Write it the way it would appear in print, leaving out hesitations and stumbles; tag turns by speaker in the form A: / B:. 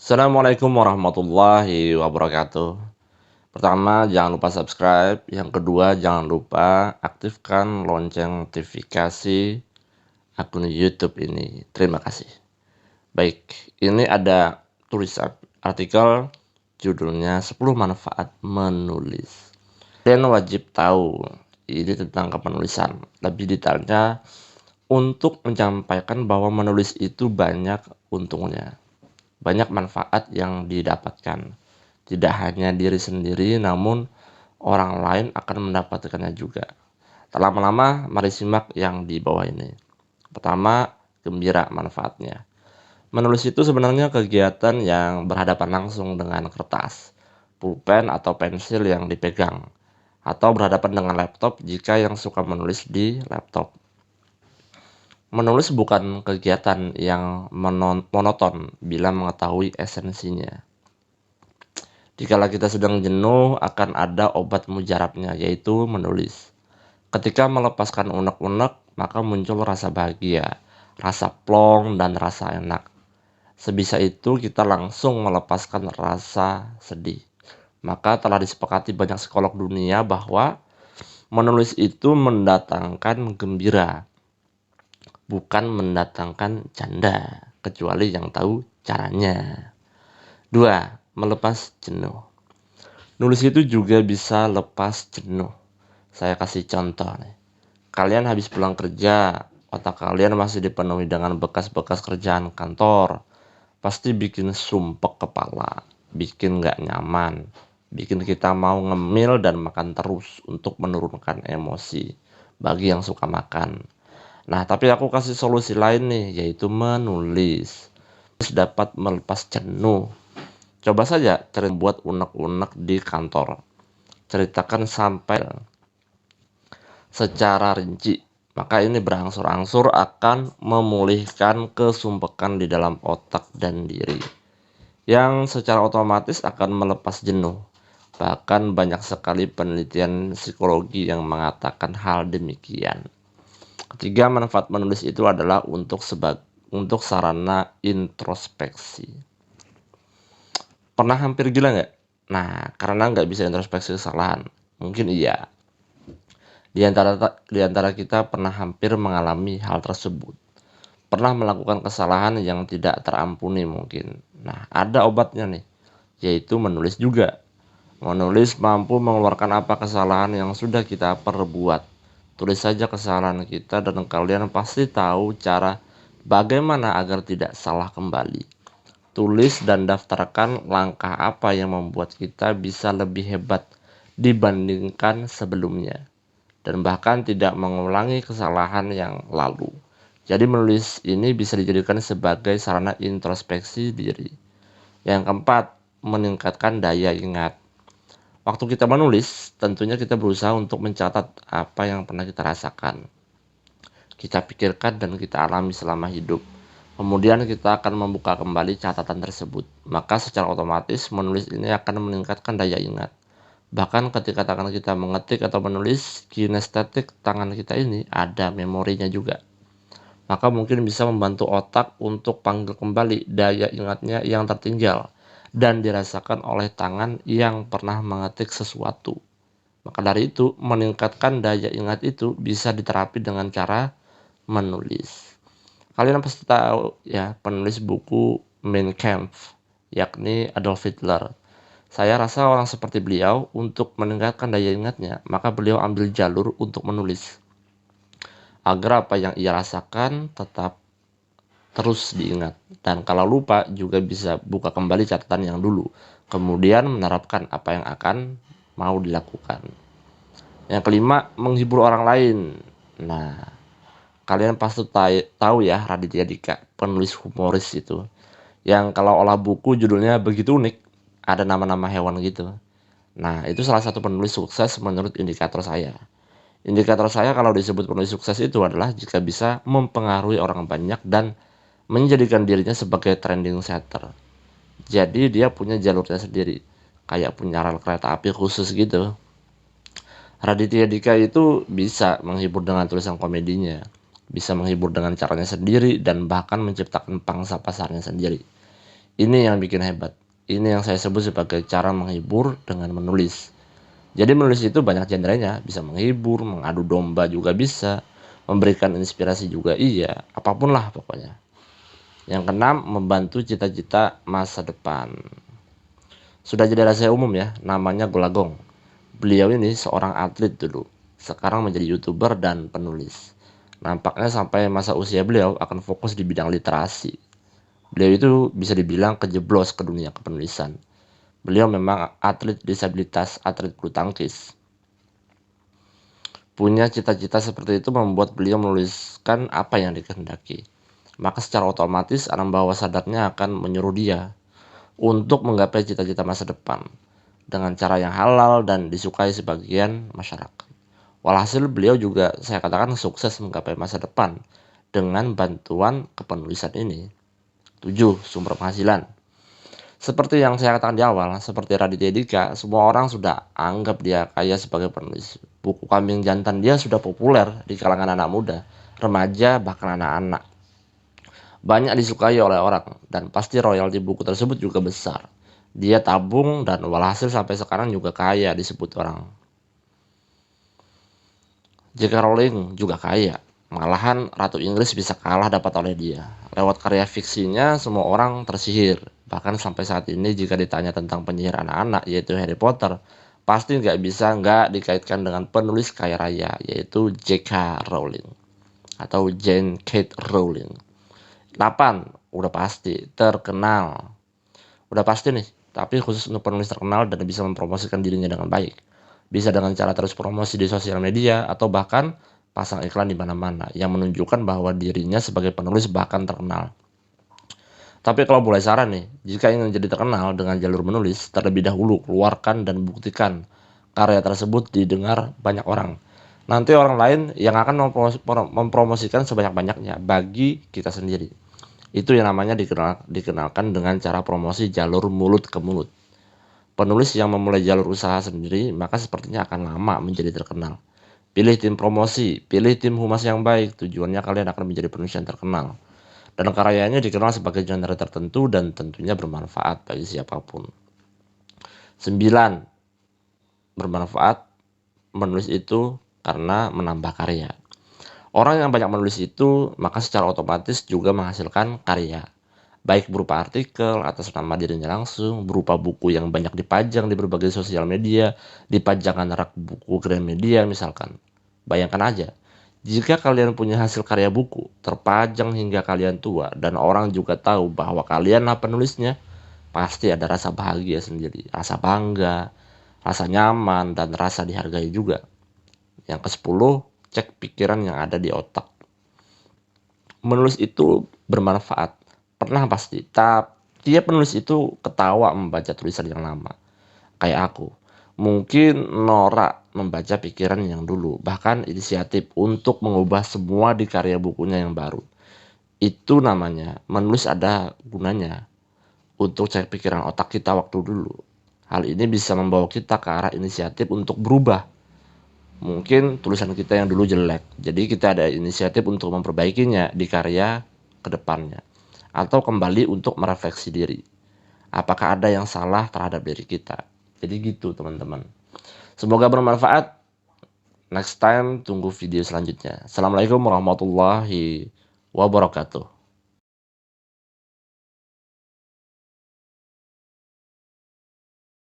A: Assalamualaikum warahmatullahi wabarakatuh. Pertama, jangan lupa subscribe. Yang kedua, jangan lupa aktifkan lonceng notifikasi akun YouTube ini. Terima kasih. Baik, ini ada tulisan artikel judulnya 10 manfaat menulis. Kalian wajib tahu ini tentang kepenulisan. Lebih detailnya untuk menyampaikan bahwa menulis itu banyak untungnya. Banyak manfaat yang didapatkan. Tidak hanya diri sendiri, namun orang lain akan mendapatkannya juga. Tak lama-lama, mari simak yang di bawah ini. Pertama, gembira manfaatnya. Menulis itu sebenarnya kegiatan yang berhadapan langsung dengan kertas, pulpen atau pensil yang dipegang, atau berhadapan dengan laptop jika yang suka menulis di laptop. Menulis bukan kegiatan yang monoton bila mengetahui esensinya. Jikalau kita sedang jenuh, akan ada obat mujarabnya, yaitu menulis. Ketika melepaskan unek-unek, maka muncul rasa bahagia, rasa plong, dan rasa enak. Sebisa itu kita langsung melepaskan rasa sedih. Maka telah disepakati banyak psikolog dunia bahwa menulis itu mendatangkan gembira, bukan mendatangkan canda, kecuali yang tahu caranya. 2. Melepas jenuh. Nulis itu juga bisa lepas jenuh. Saya kasih contoh nih. Kalian habis pulang kerja, otak kalian masih dipenuhi dengan bekas-bekas kerjaan kantor. Pasti bikin sumpek kepala, bikin gak nyaman, bikin kita mau ngemil dan makan terus untuk menurunkan emosi bagi yang suka makan. Nah, tapi aku kasih solusi lain nih, yaitu menulis. Terus dapat melepas jenuh. Coba saja cari buat unek-unek di kantor. Ceritakan sampai secara rinci. Maka ini berangsur-angsur akan memulihkan kesumpekan di dalam otak dan diri, yang secara otomatis akan melepas jenuh. Bahkan banyak sekali penelitian psikologi yang mengatakan hal demikian. Ketiga, manfaat menulis itu adalah untuk sarana introspeksi. Pernah hampir gila nggak? Nah, karena nggak bisa introspeksi kesalahan. Mungkin iya. Di antara kita pernah hampir mengalami hal tersebut. Pernah melakukan kesalahan yang tidak terampuni mungkin. Nah, ada obatnya nih, yaitu menulis juga. Menulis mampu mengeluarkan apa kesalahan yang sudah kita perbuat. Tulis saja kesalahan kita dan kalian pasti tahu cara bagaimana agar tidak salah kembali. Tulis dan daftarkan langkah apa yang membuat kita bisa lebih hebat dibandingkan sebelumnya, dan bahkan tidak mengulangi kesalahan yang lalu. Jadi menulis ini bisa dijadikan sebagai sarana introspeksi diri. Yang keempat, meningkatkan daya ingat. Waktu kita menulis, tentunya kita berusaha untuk mencatat apa yang pernah kita rasakan, kita pikirkan, dan kita alami selama hidup. Kemudian kita akan membuka kembali catatan tersebut. Maka secara otomatis menulis ini akan meningkatkan daya ingat. Bahkan ketika tangan kita mengetik atau menulis, kinestetik tangan kita ini ada memorinya juga. Maka mungkin bisa membantu otak untuk panggil kembali daya ingatnya yang tertinggal dan dirasakan oleh tangan yang pernah mengetik sesuatu. Maka dari itu, meningkatkan daya ingat itu bisa diterapi dengan cara menulis. Kalian pasti tahu ya penulis buku Mein Kampf, yakni Adolf Hitler. Saya rasa orang seperti beliau untuk meningkatkan daya ingatnya, maka beliau ambil jalur untuk menulis, agar apa yang ia rasakan tetap terus diingat. Dan kalau lupa juga bisa buka kembali catatan yang dulu, kemudian menerapkan apa yang akan mau dilakukan. Yang kelima, menghibur orang lain. Nah, kalian pasti tahu ya Raditya Dika, penulis humoris itu, yang kalau olah buku judulnya begitu unik, ada nama-nama hewan gitu. Nah, itu salah satu penulis sukses menurut indikator saya. Indikator saya kalau disebut penulis sukses itu adalah jika bisa mempengaruhi orang banyak dan menjadikan dirinya sebagai trending setter. Jadi dia punya jalurnya sendiri, kayak punya rel kereta api khusus gitu. Raditya Dika itu bisa menghibur dengan tulisan komedinya, bisa menghibur dengan caranya sendiri, dan bahkan menciptakan pangsa pasarnya sendiri. Ini yang bikin hebat. Ini yang saya sebut sebagai cara menghibur dengan menulis. Jadi menulis itu banyak genrenya, bisa menghibur, mengadu domba juga bisa, memberikan inspirasi juga iya, apapun lah pokoknya. Yang keenam, membantu cita-cita masa depan. Sudah jadi rahasia umum ya, namanya Golagong. Beliau ini seorang atlet dulu, sekarang menjadi YouTuber dan penulis. Nampaknya sampai masa usia beliau akan fokus di bidang literasi. Beliau itu bisa dibilang kejeblos ke dunia kepenulisan. Beliau memang atlet disabilitas, atlet bulu tangkis. Punya cita-cita seperti itu membuat beliau menuliskan apa yang dikehendaki. Maka secara otomatis alam bawah sadarnya akan menyuruh dia untuk menggapai cita-cita masa depan dengan cara yang halal dan disukai sebagian masyarakat. Walhasil beliau juga saya katakan sukses menggapai masa depan dengan bantuan kepenulisan ini. 7. Sumber penghasilan. Seperti yang saya katakan di awal, seperti Raditya Dika, semua orang sudah anggap dia kaya sebagai penulis. Buku Kambing Jantan dia sudah populer di kalangan anak muda, remaja, bahkan anak-anak. Banyak disukai oleh orang, dan pasti royalti buku tersebut juga besar. Dia tabung dan walhasil sampai sekarang juga kaya disebut orang. J.K. Rowling juga kaya. Malahan Ratu Inggris bisa kalah dapat oleh dia. Lewat karya fiksinya semua orang tersihir. Bahkan sampai saat ini jika ditanya tentang penyihir anak-anak yaitu Harry Potter, pasti nggak dikaitkan dengan penulis kaya raya yaitu J.K. Rowling atau Jane Kate Rowling. 8. Udah pasti terkenal. Udah pasti nih, tapi khusus untuk penulis terkenal dan bisa mempromosikan dirinya dengan baik. Bisa dengan cara terus promosi di sosial media atau bahkan pasang iklan di mana-mana yang menunjukkan bahwa dirinya sebagai penulis bahkan terkenal. Tapi kalau boleh saran nih, jika ingin jadi terkenal dengan jalur menulis, terlebih dahulu keluarkan dan buktikan karya tersebut didengar banyak orang. Nanti orang lain yang akan mempromosikan sebanyak-banyaknya bagi kita sendiri. Itu yang namanya dikenalkan dengan cara promosi jalur mulut ke mulut. Penulis yang memulai jalur usaha sendiri, maka sepertinya akan lama menjadi terkenal. Pilih tim promosi, pilih tim humas yang baik, tujuannya kalian akan menjadi penulis yang terkenal. Dan karyanya dikenal sebagai genre tertentu dan tentunya bermanfaat bagi siapapun. 9. Bermanfaat menulis itu karena menambah karya. Orang yang banyak menulis itu maka secara otomatis juga menghasilkan karya. Baik berupa artikel atas nama dirinya langsung, berupa buku yang banyak dipajang di berbagai sosial media, dipajangkan rak buku Gramedia misalkan. Bayangkan aja, jika kalian punya hasil karya buku, terpajang hingga kalian tua, dan orang juga tahu bahwa kalianlah penulisnya, pasti ada rasa bahagia sendiri, rasa bangga, rasa nyaman, dan rasa dihargai juga. Yang ke-10, cek pikiran yang ada di otak. Menulis itu bermanfaat. Pernah pasti, tiap penulis itu ketawa membaca tulisan yang lama. Kayak aku. Mungkin norak membaca pikiran yang dulu, bahkan inisiatif untuk mengubah semua di karya bukunya yang baru. Itu namanya menulis ada gunanya untuk cek pikiran otak kita waktu dulu. Hal ini bisa membawa kita ke arah inisiatif untuk berubah. Mungkin tulisan kita yang dulu jelek, jadi kita ada inisiatif untuk memperbaikinya di karya kedepannya. Atau kembali untuk merefleksi diri. Apakah ada yang salah terhadap diri kita? Jadi gitu teman-teman. Semoga bermanfaat. Next time tunggu video selanjutnya. Assalamualaikum warahmatullahi wabarakatuh.